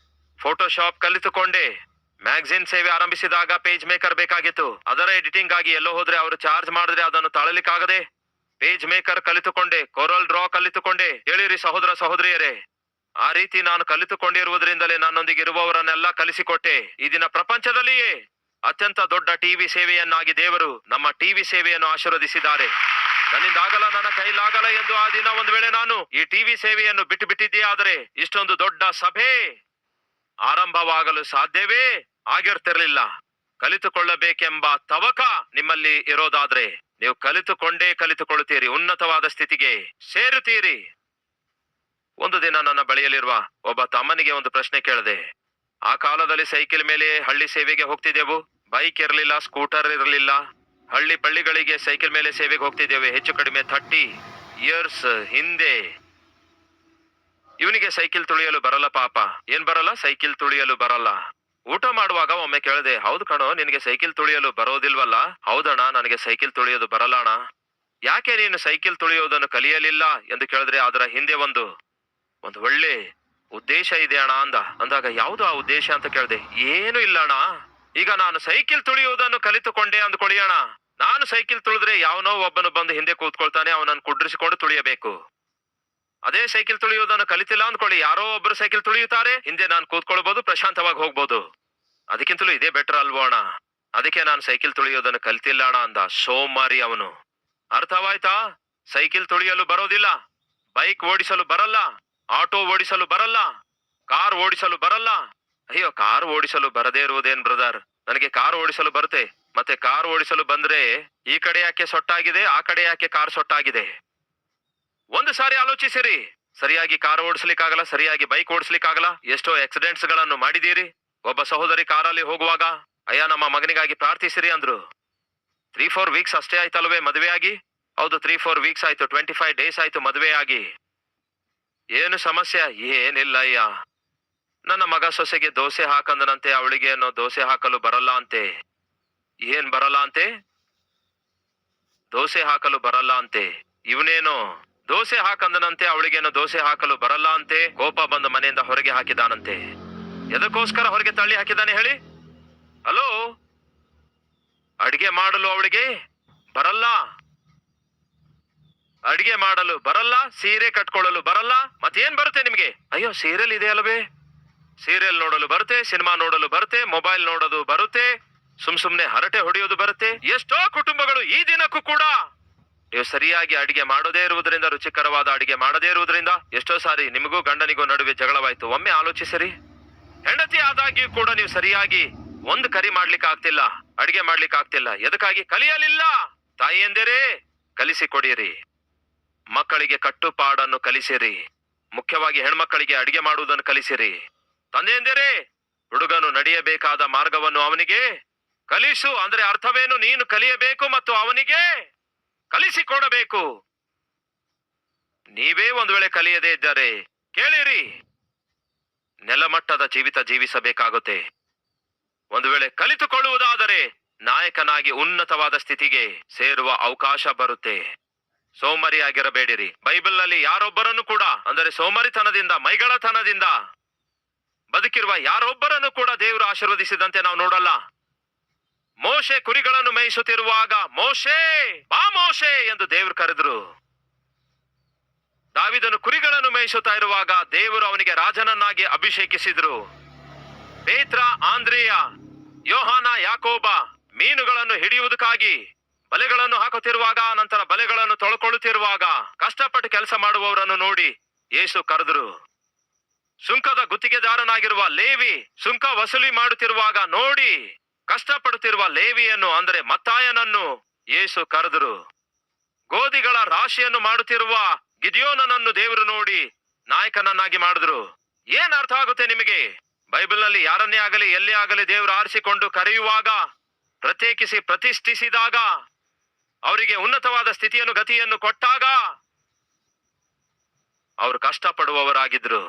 ಫೋಟೋಶಾಪ್ ಕಲಿತುಕೊಂಡೆ. ಮ್ಯಾಗಝಿನ್ ಸೇವೆ ಆರಂಭಿಸಿದಾಗ ಪೇಜ್ ಮೇಕರ್ ಬೇಕಾಗಿತ್ತು. ಅದರ ಎಡಿಟಿಂಗ್ ಆಗಿ ಎಲ್ಲೋ ಹೋದ್ರೆ ಅವರು ಚಾರ್ಜ್ ಮಾಡಿದ್ರೆ ಅದನ್ನು ತಾಳಲಿಕ್ಕಾಗದೆ ಪೇಜ್ ಮೇಕರ್ ಕಲಿತುಕೊಂಡೆ. ಕೊರಲ್ ಡ್ರಾ ಕಲಿತುಕೊಂಡೆ. ಹೇಳಿರಿ ಸಹೋದರ ಸಹೋದರಿಯರೇ, ಆ ರೀತಿ ನಾನು ಕಲಿತುಕೊಂಡಿರುವುದರಿಂದಲೇ ನನ್ನೊಂದಿಗೆ ಇರುವವರನ್ನೆಲ್ಲ ಕಲಿಸಿಕೊಟ್ಟೆ. ಈ ದಿನ ಪ್ರಪಂಚದಲ್ಲಿಯೇ ಅತ್ಯಂತ ದೊಡ್ಡ ಟಿವಿ ಸೇವೆಯನ್ನಾಗಿ ದೇವರು ನಮ್ಮ ಟಿವಿ ಸೇವೆಯನ್ನು ಆಶೀರ್ವದಿಸಿದ್ದಾರೆ. ನನ್ನಿಂದ ಆಗಲ್ಲ, ನನ್ನ ಕೈಲಾಗಲ್ಲ ಎಂದು ಆ ದಿನ ಒಂದು ವೇಳೆ ನಾನು ಈ ಟಿವಿ ಸೇವೆಯನ್ನು ಬಿಟ್ಟು ಬಿಟ್ಟಿದ್ದೇ ಆದರೆ ಇಷ್ಟೊಂದು ದೊಡ್ಡ ಸಭೆ ಆರಂಭವಾಗಲು ಸಾಧ್ಯವೇ ಆಗಿರ್ತಿರ್ಲಿಲ್ಲ. ಕಲಿತುಕೊಳ್ಳಬೇಕೆಂಬ ತವಕ ನಿಮ್ಮಲ್ಲಿ ಇರೋದಾದ್ರೆ ನೀವು ಕಲಿತುಕೊಳ್ಳುತ್ತೀರಿ, ಉನ್ನತವಾದ ಸ್ಥಿತಿಗೆ ಸೇರುತ್ತೀರಿ. ಒಂದು ದಿನ ನನ್ನ ಬಳಿಯಲ್ಲಿರುವ ಒಬ್ಬ ತಮ್ಮನಿಗೆ ಒಂದು ಪ್ರಶ್ನೆ ಕೇಳಿದೆ. ಆ ಕಾಲದಲ್ಲಿ ಸೈಕಲ್ ಮೇಲೆ ಹಳ್ಳಿ ಸೇವೆಗೆ ಹೋಗ್ತಿದ್ದೆವು. ಬೈಕ್ ಇರಲಿಲ್ಲ, ಸ್ಕೂಟರ್ ಇರಲಿಲ್ಲ. ಹಳ್ಳಿ ಪಳ್ಳಿಗಳಿಗೆ ಸೈಕಲ್ ಮೇಲೆ ಸೇವೆಗೆ ಹೋಗ್ತಿದ್ದೇವೆ. ಹೆಚ್ಚು ಕಡಿಮೆ 30 ಇಯರ್ಸ್ ಹಿಂದೆ. ಇವನಿಗೆ ಸೈಕಲ್ ತುಳಿಯಲು ಬರಲ್ಲ ಪಾಪ. ಏನ್ ಬರಲ್ಲ? ಸೈಕಲ್ ತುಳಿಯಲು ಬರಲ್ಲ. ಊಟ ಮಾಡುವಾಗ ಒಮ್ಮೆ ಕೇಳಿದೆ, ಹೌದು ಕಣೋ, ನಿನಗೆ ಸೈಕಲ್ ತುಳಿಯಲು ಬರೋದಿಲ್ವಲ್ಲ? ಹೌದಣ್ಣ, ನನಗೆ ಸೈಕಲ್ ತುಳಿಯೋದು ಬರಲ್ಲ ಅಣ್ಣ. ಯಾಕೆ ನೀನು ಸೈಕಲ್ ತುಳಿಯೋದನ್ನು ಕಲಿಯಲಿಲ್ಲ ಎಂದು ಕೇಳಿದ್ರೆ ಅದರ ಹಿಂದೆ ಒಂದು ಒಳ್ಳೆ ಉದ್ದೇಶ ಇದೆ ಅಣ್ಣ ಅಂದಾಗ ಯಾವುದು ಆ ಉದ್ದೇಶ ಅಂತ ಕೇಳಿದೆ. ಏನು ಇಲ್ಲ ಅಣ್ಣ, ಈಗ ನಾನು ಸೈಕಲ್ ತುಳಿಯುವುದನ್ನು ಕಲಿತುಕೊಂಡೆ ಅಂದ್ಕೊಳ್ಳಿ ಅಣ್ಣ. ನಾನು ಸೈಕಲ್ ತುಳಿದ್ರೆ ಯಾವನೋ ಒಬ್ಬನು ಬಂದು ಹಿಂದೆ ಕೂತ್ಕೊಳ್ತಾನೆ, ಅವನನ್ನು ಕುಡ್ರಿಸಿಕೊಂಡು ತುಳಿಯಬೇಕು. ಅದೇ ಸೈಕಲ್ ತುಳಿಯುವುದನ್ನು ಕಲಿತಿಲ್ಲ ಅಂದ್ಕೊಳ್ಳಿ, ಯಾರೋ ಒಬ್ಬರು ಸೈಕಲ್ ತುಳಿಯುತ್ತಾರೆ, ಹಿಂದೆ ನಾನು ಕೂತ್ಕೊಳ್ಬಹುದು, ಪ್ರಶಾಂತವಾಗಿ ಹೋಗ್ಬೋದು. ಅದಕ್ಕಿಂತಲೂ ಇದೇ ಬೆಟರ್ ಅಲ್ವೋ ಅಣ್ಣ. ಅದಕ್ಕೆ ನಾನು ಸೈಕಲ್ ತುಳಿಯೋದನ್ನು ಕಲಿತಿಲ್ಲ ಅಣ್ಣ ಅಂದ. ಸೋಮಾರಿ ಅವನು. ಅರ್ಥವಾಯ್ತಾ? ಸೈಕಲ್ ತುಳಿಯಲು ಬರೋದಿಲ್ಲ, ಬೈಕ್ ಓಡಿಸಲು ಬರಲ್ಲ, ಆಟೋ ಓಡಿಸಲು ಬರಲ್ಲ, ಕಾರ್ ಓಡಿಸಲು ಬರಲ್ಲ. ಅಯ್ಯೋ, ಕಾರ್ ಓಡಿಸಲು ಬರದೇ ಇರುವುದೇನ್ ಬ್ರದರ್? ನನಗೆ ಕಾರ್ ಓಡಿಸಲು ಬರುತ್ತೆ. ಮತ್ತೆ ಕಾರ್ ಓಡಿಸಲು ಬಂದ್ರೆ ಈ ಕಡೆ ಯಾಕೆ ಸೊಟ್ಟಾಗಿದೆ, ಆ ಕಡೆ ಯಾಕೆ ಕಾರ್ ಸೊಟ್ಟಾಗಿದೆ? ಒಂದು ಸಾರಿ ಆಲೋಚಿಸಿರಿ. ಸರಿಯಾಗಿ ಕಾರ್ ಓಡಿಸ್ಲಿಕ್ಕಾಗಲ್ಲ, ಸರಿಯಾಗಿ ಬೈಕ್ ಓಡಿಸ್ಲಿಕ್ಕಾಗಲ್ಲ. ಎಷ್ಟೋ ಆಕ್ಸಿಡೆಂಟ್ಸ್ ಗಳನ್ನು ಮಾಡಿದೀರಿ. ಒಬ್ಬ ಸಹೋದರಿ ಕಾರಲ್ಲಿ ಹೋಗುವಾಗ, ಅಯ್ಯ ನಮ್ಮ ಮಗನಿಗಾಗಿ ಪ್ರಾರ್ಥಿಸಿರಿ ಅಂದ್ರು. 3-4 ವೀಕ್ಸ್ ಅಷ್ಟೇ ಆಯ್ತಲ್ವೇ ಮದುವೆ ಆಗಿ? ಹೌದು, 3-4 ವೀಕ್ಸ್ ಆಯ್ತು. 25 ಡೇಸ್ ಆಯ್ತು ಮದುವೆ ಆಗಿ. ಏನು ಸಮಸ್ಯೆ? ಏನಿಲ್ಲ ಅಯ್ಯ. ನನ್ನ ಮಗ ಸೊಸೆಗೆ ದೋಸೆ ಹಾಕಂದನಂತೆ, ಅವಳಿಗೆ ಏನೋ ದೋಸೆ ಹಾಕಲು ಬರಲ್ಲ ಅಂತೆ. ಏನ್ ಬರಲ್ಲ ಅಂತೆ? ದೋಸೆ ಹಾಕಲು ಬರಲ್ಲ ಅಂತೆ. ಇವನೇನೋ ದೋಸೆ ಹಾಕಂದನಂತೆ, ಅವಳಿಗೇನೋ ದೋಸೆ ಹಾಕಲು ಬರಲ್ಲ ಅಂತೆ. ಕೋಪ ಬಂದು ಮನೆಯಿಂದ ಹೊರಗೆ ಹಾಕಿದಾನಂತೆ. ಎದಕ್ಕೋಸ್ಕರ ಹೊರಗೆ ತಳ್ಳಿ ಹಾಕಿದಾನೆ ಹೇಳಿ? ಹಲೋ, ಅಡಿಗೆ ಮಾಡಲು ಅವಳಿಗೆ ಬರಲ್ಲ, ಅಡಿಗೆ ಮಾಡಲು ಬರಲ್ಲ, ಸೀರೆ ಕಟ್ಕೊಳ್ಳಲು ಬರಲ್ಲ, ಮತ್ತೇನ್ ಬರುತ್ತೆ ನಿಮ್ಗೆ? ಅಯ್ಯೋ, ಸೀರಿಯಲ್ ಇದೆ ಅಲ್ವೇ? ಸೀರಿಯಲ್ ನೋಡಲು ಬರುತ್ತೆ, ಸಿನಿಮಾ ನೋಡಲು ಬರುತ್ತೆ, ಮೊಬೈಲ್ ನೋಡೋದು ಬರುತ್ತೆ, ಸುಮ್ನೆ ಹರಟೆ ಹೊಡೆಯೋದು ಬರುತ್ತೆ. ಎಷ್ಟೋ ಕುಟುಂಬಗಳು ಈ ದಿನಕ್ಕೂ ಕೂಡ ನೀವು ಸರಿಯಾಗಿ ಅಡಿಗೆ ಮಾಡೋದೇ ಇರುವುದರಿಂದ, ರುಚಿಕರವಾದ ಅಡಿಗೆ ಮಾಡದೇ ಇರುವುದರಿಂದ ಎಷ್ಟೋ ಸಾರಿ ನಿಮಗೂ ಗಂಡನಿಗೂ ನಡುವೆ ಜಗಳವಾಯ್ತು. ಒಮ್ಮೆ ಆಲೋಚಿಸಿರಿ. ಹೆಂಡತಿ ಆದಾಗ್ಯೂ ಕೂಡ ನೀವು ಸರಿಯಾಗಿ ಒಂದು ಕರಿ ಮಾಡ್ಲಿಕ್ಕೆ ಆಗ್ತಿಲ್ಲ, ಅಡಿಗೆ ಮಾಡ್ಲಿಕ್ಕೆ ಆಗ್ತಿಲ್ಲ. ಎದಕ್ಕಾಗಿ? ಕಲಿಯಲಿಲ್ಲ. ತಾಯಿಯಂದಿರೇ, ಕಲಿಸಿಕೊಡಿರಿ. ಮಕ್ಕಳಿಗೆ ಕಟ್ಟುಪಾಡನ್ನು ಕಲಿಸಿರಿ. ಮುಖ್ಯವಾಗಿ ಹೆಣ್ಮಕ್ಕಳಿಗೆ ಅಡಿಗೆ ಮಾಡುವುದನ್ನು ಕಲಿಸಿರಿ. ತಂದೆಯಂದಿರೇ, ಹುಡುಗನು ನಡೆಯಬೇಕಾದ ಮಾರ್ಗವನ್ನು ಅವನಿಗೆ ಕಲಿಸು. ಅಂದ್ರೆ ಅರ್ಥವೇನು? ನೀನು ಕಲಿಯಬೇಕು ಮತ್ತು ಅವನಿಗೆ ಕಲಿಸಿಕೊಡಬೇಕು. ನೀವೇ ಒಂದು ವೇಳೆ ಕಲಿಯದೇ ಇದ್ದರೆ ಕೇಳಿರಿ, ನೆಲಮಟ್ಟದ ಜೀವಿತ ಜೀವಿಸಬೇಕಾಗುತ್ತೆ. ಒಂದು ವೇಳೆ ಕಲಿತುಕೊಳ್ಳುವುದಾದರೆ ನಾಯಕನಾಗಿ ಉನ್ನತವಾದ ಸ್ಥಿತಿಗೆ ಸೇರುವ ಅವಕಾಶ ಬರುತ್ತೆ. ಸೋಮರಿಯಾಗಿರಬೇಡಿರಿ. ಬೈಬಲ್ನಲ್ಲಿ ಯಾರೊಬ್ಬರನ್ನು ಕೂಡ, ಅಂದರೆ ಸೋಮರಿತನದಿಂದ, ಮೈಗಳತನದಿಂದ ಬದುಕಿರುವ ಯಾರೊಬ್ಬರನ್ನು ಕೂಡ ದೇವರು ಆಶೀರ್ವದಿಸಿದಂತೆ ನಾವು ನೋಡಲ್ಲ. ಮೋಶೆ ಕುರಿಗಳನ್ನು ಮೇಯಿಸುತ್ತಿರುವಾಗ, ಮೋಶೆ ಬಾ ಮೋಶೆ ಎಂದು ದೇವರು ಕರೆದ್ರು. ದಾವೀದನು ಕುರಿಗಳನ್ನು ಮೇಯಿಸುತ್ತಾ ಇರುವಾಗ ದೇವರು ಅವನಿಗೆ ರಾಜನನ್ನಾಗಿ ಅಭಿಷೇಕಿಸಿದ್ರು. ಪೇತ್ರ, ಆಂದ್ರೇಯ, ಯೋಹಾನ, ಯಾಕೋಬ ಮೀನುಗಳನ್ನು ಹಿಡಿಯುವುದಕ್ಕಾಗಿ ಬಲೆಗಳನ್ನು ಹಾಕುತ್ತಿರುವಾಗ, ನಂತರ ಬಲೆಗಳನ್ನು ತೊಳ್ಕೊಳ್ಳುತ್ತಿರುವಾಗ ಕಷ್ಟಪಟ್ಟು ಕೆಲಸ ಮಾಡುವವರನ್ನು ನೋಡಿ ಯೇಸು ಕರೆದ್ರು. ಸುಂಕದ ಗುತ್ತಿಗೆದಾರನಾಗಿರುವ ಲೇವಿ ಸುಂಕ ವಸೂಲಿ ಮಾಡುತ್ತಿರುವಾಗ ನೋಡಿ ಕಷ್ಟಪಡುತ್ತಿರುವ ಲೇವಿಯನ್ನು, ಅಂದರೆ ಮತ್ತಾಯನನ್ನು ಯೇಸು ಕರೆದರು. ಗೋಧಿಗಳ ರಾಶಿಯನ್ನು ಮಾಡುತ್ತಿರುವ ಗಿದ್ಯೋನನನ್ನು ದೇವರು ನೋಡಿ ನಾಯಕನನ್ನಾಗಿ ಮಾಡಿದ್ರು. ಏನ್ ಅರ್ಥ ಆಗುತ್ತೆ ನಿಮಗೆ? ಬೈಬಲ್ನಲ್ಲಿ ಯಾರನ್ನೇ ಆಗಲಿ, ಎಲ್ಲೇ ಆಗಲಿ ದೇವರು ಆರಿಸಿಕೊಂಡು ಕರೆಯುವಾಗ, ಪ್ರತ್ಯೇಕಿಸಿ ಪ್ರತಿಷ್ಠಿಸಿದಾಗ, ಅವರಿಗೆ ಉನ್ನತವಾದ ಸ್ಥಿತಿಯನ್ನು, ಗತಿಯನ್ನು ಕೊಟ್ಟಾಗ ಅವರು ಕಷ್ಟಪಡುವವರಾಗಿದ್ರು.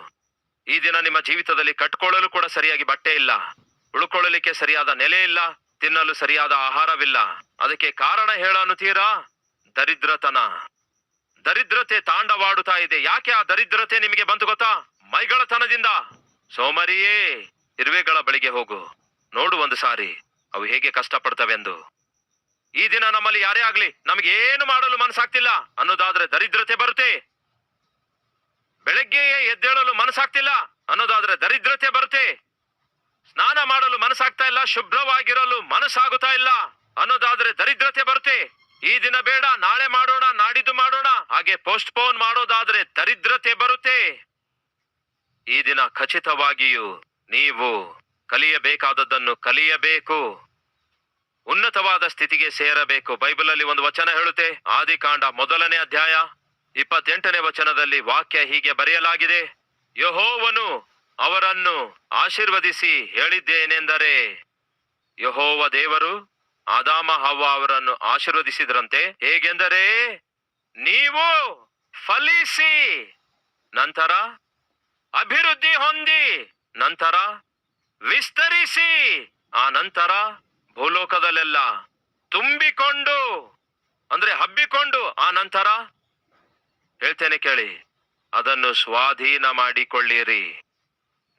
ಈ ದಿನ ನಿಮ್ಮ ಜೀವಿತದಲ್ಲಿ ಕಟ್ಕೊಳ್ಳಲು ಕೂಡ ಸರಿಯಾಗಿ ಬಟ್ಟೆ ಇಲ್ಲ, ಉಳ್ಕೊಳ್ಳಲಿಕ್ಕೆ ಸರಿಯಾದ ನೆಲೆ ಇಲ್ಲ, ತಿನ್ನಲು ಸರಿಯಾದ ಆಹಾರವಿಲ್ಲ. ಅದಕ್ಕೆ ಕಾರಣ ಹೇಳನ್ನುತ್ತೀರಾ? ದರಿದ್ರತನ. ದರಿದ್ರತೆ ತಾಂಡವಾಡುತ್ತಾ ಇದೆ. ಯಾಕೆ ಆ ದರಿದ್ರತೆ ನಿಮಗೆ ಬಂತು ಗೊತ್ತಾ? ಮೈಗಳತನದಿಂದ. ಸೋಮರಿಯೇ, ಇರುವೆಗಳ ಬಳಿಗೆ ಹೋಗು, ನೋಡು ಒಂದು ಸಾರಿ ಅವು ಹೇಗೆ ಕಷ್ಟಪಡ್ತವೆಂದು. ಈ ದಿನ ನಮ್ಮಲ್ಲಿ ಯಾರೇ ಆಗ್ಲಿ, ನಮ್ಗೆ ಏನು ಮಾಡಲು ಮನಸ್ಸಾಗ್ತಿಲ್ಲ ಅನ್ನೋದಾದ್ರೆ ದರಿದ್ರತೆ ಬರುತ್ತೆ. ಬೆಳಗ್ಗೆಯೇ ಎದ್ದೇಳಲು ಮನಸ್ಸಾಗ್ತಿಲ್ಲ ಅನ್ನೋದಾದ್ರೆ ದರಿದ್ರತೆ ಬರುತ್ತೆ. ಸ್ನಾನ ಮಾಡಲು ಮನಸ್ಸಾಗ್ತಾ ಇಲ್ಲ, ಶುಭ್ರವಾಗಿರಲು ಮನಸ್ಸಾಗುತ್ತಾ ಇಲ್ಲ ಅನ್ನೋದಾದ್ರೆ ದರಿದ್ರತೆ ಬರುತ್ತೆ. ಈ ದಿನ ಬೇಡ, ನಾಳೆ ಮಾಡೋಣ, ನಾಡಿದ್ದು ಮಾಡೋಣ, ಹಾಗೆ ಪೋಸ್ಟ್ಪೋನ್ ಮಾಡೋದಾದ್ರೆ ದರಿದ್ರತೆ ಬರುತ್ತೆ. ಈ ದಿನ ಖಚಿತವಾಗಿಯೂ ನೀವು ಕಲಿಯಬೇಕಾದದ್ದನ್ನು ಕಲಿಯಬೇಕು, ಉನ್ನತವಾದ ಸ್ಥಿತಿಗೆ ಸೇರಬೇಕು. ಬೈಬಲಲ್ಲಿ ಒಂದು ವಚನ ಹೇಳುತ್ತೆ, ಆದಿಕಾಂಡ 1ನೇ ಅಧ್ಯಾಯ 28ನೇ ವಚನದಲ್ಲಿ ವಾಕ್ಯ ಹೀಗೆ ಬರೆಯಲಾಗಿದೆ, ಯೆಹೋವನು ಅವರನ್ನು ಆಶೀರ್ವದಿಸಿ ಹೇಳಿದ್ದೇನೆಂದರೆ, ಯೆಹೋವ ದೇವರು ಆದಾಮ ಹವ್ವ ಅವರನ್ನು ಆಶೀರ್ವದಿಸಿದ್ರಂತೆ. ಹೇಗೆಂದರೆ, ನೀವು ಫಲಿಸಿ, ನಂತರ ಅಭಿವೃದ್ಧಿ ಹೊಂದಿ, ನಂತರ ವಿಸ್ತರಿಸಿ, ಆ ನಂತರ ಭೂಲೋಕದಲ್ಲೆಲ್ಲ ತುಂಬಿಕೊಂಡು, ಅಂದ್ರೆ ಹಬ್ಬಿಕೊಂಡು, ಆ ನಂತರ ಹೇಳ್ತೇನೆ ಕೇಳಿ, ಅದನ್ನು ಸ್ವಾಧೀನ ಮಾಡಿಕೊಳ್ಳಿರಿ.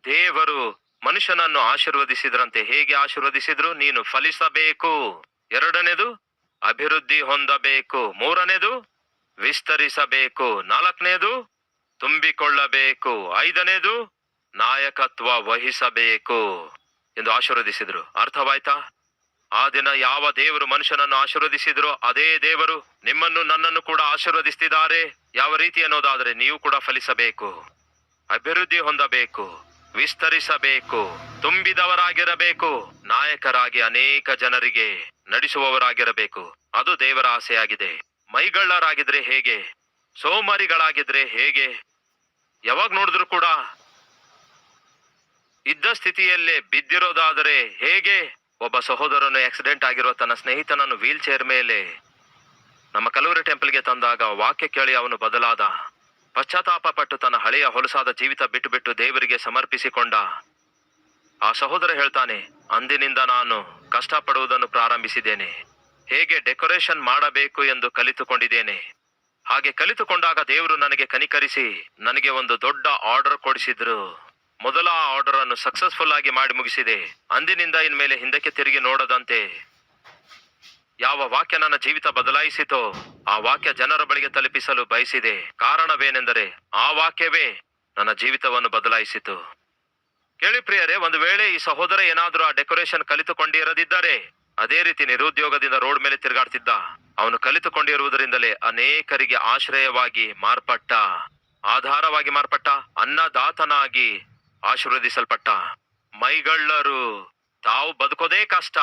ದೇವರು ಮನುಷ್ಯನನ್ನು ಆಶೀರ್ವದಿಸಿದ್ರಂತೆ. ಹೇಗೆ ಆಶೀರ್ವದಿಸಿದ್ರು? ನೀನು ಫಲಿಸಬೇಕು, 2ನೇದು ಅಭಿವೃದ್ಧಿ ಹೊಂದಬೇಕು, 3ನೇದು ವಿಸ್ತರಿಸಬೇಕು, 4ನೇದು ತುಂಬಿಕೊಳ್ಳಬೇಕು, 5ನೇದು ನಾಯಕತ್ವ ವಹಿಸಬೇಕು ಎಂದು ಆಶೀರ್ವದಿಸಿದ್ರು. ಅರ್ಥವಾಯ್ತಾ? ಆ ದಿನ ಯಾವ ದೇವರು ಮನುಷ್ಯನನ್ನು ಆಶೀರ್ವದಿಸಿದ್ರು, ಅದೇ ದೇವರು ನಿಮ್ಮನ್ನು, ನನ್ನನ್ನು ಕೂಡ ಆಶೀರ್ವದಿಸ್ತಿದ್ದಾರೆ. ಯಾವ ರೀತಿ ಅನ್ನೋದಾದ್ರೆ, ನೀವು ಕೂಡ ಫಲಿಸಬೇಕು, ಅಭಿವೃದ್ಧಿ ಹೊಂದಬೇಕು, ವಿಸ್ತರಿಸಬೇಕು, ತುಂಬಿದವರಾಗಿರಬೇಕು, ನಾಯಕರಾಗಿ ಅನೇಕ ಜನರಿಗೆ ನಡೆಸುವವರಾಗಿರಬೇಕು. ಅದು ದೇವರ ಆಸೆಯಾಗಿದೆ. ಮೈಗಳ್ಳರಾಗಿದ್ರೆ ಹೇಗೆ? ಸೋಮಾರಿಗಳಾಗಿದ್ರೆ ಹೇಗೆ? ಯಾವಾಗ ನೋಡಿದ್ರು ಕೂಡ ಇದ್ದ ಸ್ಥಿತಿಯಲ್ಲೇ ಬಿದ್ದಿರೋದಾದರೆ ಹೇಗೆ? ಒಬ್ಬ ಸಹೋದರನು ಆಕ್ಸಿಡೆಂಟ್ ಆಗಿರುವ ತನ್ನ ಸ್ನೇಹಿತನನ್ನು ವೀಲ್ ಚೇರ್ ಮೇಲೆ ನಮ್ಮ ಕಲವರಿ ಟೆಂಪಲ್ಗೆ ತಂದಾಗ ವಾಕ್ಯ ಕೇಳಿ ಅವನು ಬದಲಾದ. ಪಶ್ಚಾತ್ತಾಪ ಪಟ್ಟು ತನ್ನ ಹಳೆಯ ಹೊಲಸಾದ ಜೀವಿತ ಬಿಟ್ಟು ಬಿಟ್ಟು ದೇವರಿಗೆ ಸಮರ್ಪಿಸಿಕೊಂಡ. ಆ ಸಹೋದರ ಹೇಳ್ತಾನೆ, ಅಂದಿನಿಂದ ನಾನು ಕಷ್ಟಪಡುವುದನ್ನು ಪ್ರಾರಂಭಿಸಿದ್ದೇನೆ. ಹೇಗೆ ಡೆಕೋರೇಷನ್ ಮಾಡಬೇಕು ಎಂದು ಕಲಿತುಕೊಂಡಿದ್ದೇನೆ. ಹಾಗೆ ಕಲಿತುಕೊಂಡಾಗ ದೇವರು ನನಗೆ ಕನಿಕರಿಸಿ ನನಗೆ ಒಂದು ದೊಡ್ಡ ಆರ್ಡರ್ ಕೊಡಿಸಿದ್ರು. ಮೊದಲ ಆರ್ಡರ್ ಅನ್ನು ಸಕ್ಸಸ್ಫುಲ್ ಆಗಿ ಮಾಡಿ ಮುಗಿಸಿದೆ. ಅಂದಿನಿಂದ ಇನ್ಮೇಲೆ ಹಿಂದಕ್ಕೆ ತಿರುಗಿ ನೋಡದಂತೆ ಯಾವ ವಾಕ್ಯ ನನ್ನ ಜೀವಿತ ಬದಲಾಯಿಸಿತೋ ಆ ವಾಕ್ಯ ಜನರ ಬಳಿಗೆ ತಲುಪಿಸಲು ಬಯಸಿದೆ. ಕಾರಣವೇನೆಂದರೆ ಆ ವಾಕ್ಯವೇ ನನ್ನ ಜೀವಿತವನ್ನು ಬದಲಾಯಿಸಿತು. ಕೇಳಿ ಪ್ರಿಯರೇ, ಒಂದು ವೇಳೆ ಈ ಸಹೋದರ ಏನಾದರೂ ಆ ಡೆಕೋರೇಷನ್ ಕಲಿತುಕೊಂಡಿರದಿದ್ದರೆ ಅದೇ ರೀತಿ ನಿರುದ್ಯೋಗದಿಂದ ರೋಡ್ ಮೇಲೆ ತಿರುಗಾಡ್ತಿದ್ದ. ಅವನು ಕಲಿತುಕೊಂಡಿರುವುದರಿಂದಲೇ ಅನೇಕರಿಗೆ ಆಶ್ರಯವಾಗಿ ಮಾರ್ಪಟ್ಟ, ಆಧಾರವಾಗಿ ಮಾರ್ಪಟ್ಟ, ಅನ್ನದಾತನಾಗಿ ಆಶೀರ್ವದಿಸಲ್ಪಟ್ಟ. ಮೈಗಳ್ಳರು ತಾವು ಬದುಕೋದೇ ಕಷ್ಟ,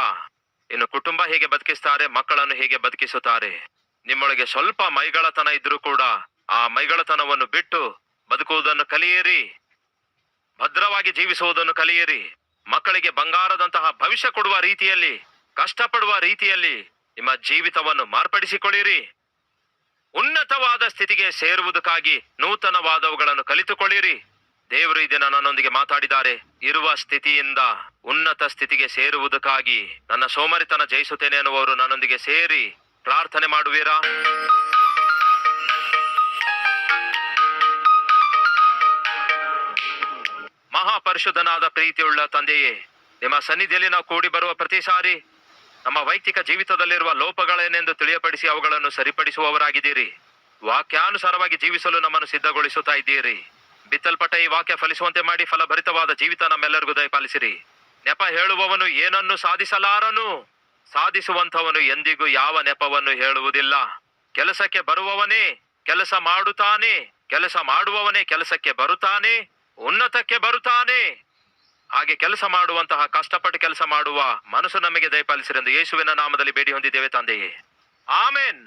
ಇನ್ನು ಕುಟುಂಬ ಹೇಗೆ ಬದುಕಿಸ್ತಾರೆ, ಮಕ್ಕಳನ್ನು ಹೇಗೆ ಬದುಕಿಸುತ್ತಾರೆ. ನಿಮ್ಮೊಳಗೆ ಸ್ವಲ್ಪ ಮೈಗಳತನ ಇದ್ರೂ ಕೂಡ ಆ ಮೈಗಳತನವನ್ನು ಬಿಟ್ಟು ಬದುಕುವುದನ್ನು ಕಲಿಯಿರಿ. ಭದ್ರವಾಗಿ ಜೀವಿಸುವುದನ್ನು ಕಲಿಯಿರಿ. ಮಕ್ಕಳಿಗೆ ಬಂಗಾರದಂತಹ ಭವಿಷ್ಯ ಕೊಡುವ ರೀತಿಯಲ್ಲಿ, ಕಷ್ಟಪಡುವ ರೀತಿಯಲ್ಲಿ ನಿಮ್ಮ ಜೀವಿತವನ್ನು ಮಾರ್ಪಡಿಸಿಕೊಳ್ಳಿರಿ. ಉನ್ನತವಾದ ಸ್ಥಿತಿಗೆ ಸೇರುವುದಕ್ಕಾಗಿ ನೂತನವಾದವುಗಳನ್ನು ಕಲಿತುಕೊಳ್ಳಿರಿ. ದೇವರು ಈ ದಿನ ನನ್ನೊಂದಿಗೆ ಮಾತಾಡಿದ್ದಾರೆ. ಇರುವ ಸ್ಥಿತಿಯಿಂದ ಉನ್ನತ ಸ್ಥಿತಿಗೆ ಸೇರುವುದಕ್ಕಾಗಿ ನನ್ನ ಸೋಮರಿತನ ಜಯಿಸುತ್ತೇನೆ ಅನ್ನುವರು ನನ್ನೊಂದಿಗೆ ಸೇರಿ ಪ್ರಾರ್ಥನೆ ಮಾಡುವಿರಾ? ಮಹಾಪರಿಶುದ್ಧನಾದ ಪ್ರೀತಿಯುಳ್ಳ ತಂದೆಯೇ, ನಿಮ್ಮ ಸನ್ನಿಧಿಯಲ್ಲಿ ನಾವು ಕೂಡಿ ಬರುವ ಪ್ರತಿ ಸಾರಿ ನಮ್ಮ ವೈಯಕ್ತಿಕ ಜೀವಿತದಲ್ಲಿರುವ ಲೋಪಗಳೇನೆಂದು ತಿಳಿಯಪಡಿಸಿ ಅವುಗಳನ್ನು ಸರಿಪಡಿಸುವವರಾಗಿದ್ದೀರಿ. ವಾಕ್ಯಾನುಸಾರವಾಗಿ ಜೀವಿಸಲು ನಮ್ಮನ್ನು ಸಿದ್ಧಗೊಳಿಸುತ್ತಾ ಇದ್ದೀರಿ. ಬಿತ್ತಲ್ಪಟ್ಟ ಈ ವಾಕ್ಯ ಫಲಿಸುವಂತೆ ಮಾಡಿ ಫಲಭರಿತವಾದ ಜೀವಿತ ನಮ್ಮೆಲ್ಲರಿಗೂ ದಯಪಾಲಿಸಿರಿ. ನೆಪ ಹೇಳುವವನು ಏನನ್ನು ಸಾಧಿಸಲಾರನು, ಸಾಧಿಸುವಂಥವನು ಎಂದಿಗೂ ಯಾವ ನೆಪವನ್ನು ಹೇಳುವುದಿಲ್ಲ. ಕೆಲಸಕ್ಕೆ ಬರುವವನೇ ಕೆಲಸ ಮಾಡುತ್ತಾನೆ, ಕೆಲಸ ಮಾಡುವವನೇ ಕೆಲಸಕ್ಕೆ ಬರುತ್ತಾನೆ, ಉನ್ನತಕ್ಕೆ ಬರುತ್ತಾನೆ. ಹಾಗೆ ಕೆಲಸ ಮಾಡುವಂತಹ, ಕಷ್ಟಪಟ್ಟು ಕೆಲಸ ಮಾಡುವ ಮನಸ್ಸು ನಮಗೆ ದಯಪಾಲಿಸಿರೆಂದು ಯೇಸುವಿನ ನಾಮದಲ್ಲಿ ಬೇಡಿ ಹೊಂದಿದ್ದೇವೆ ತಂದೆಯೇ, ಆಮೆನ್.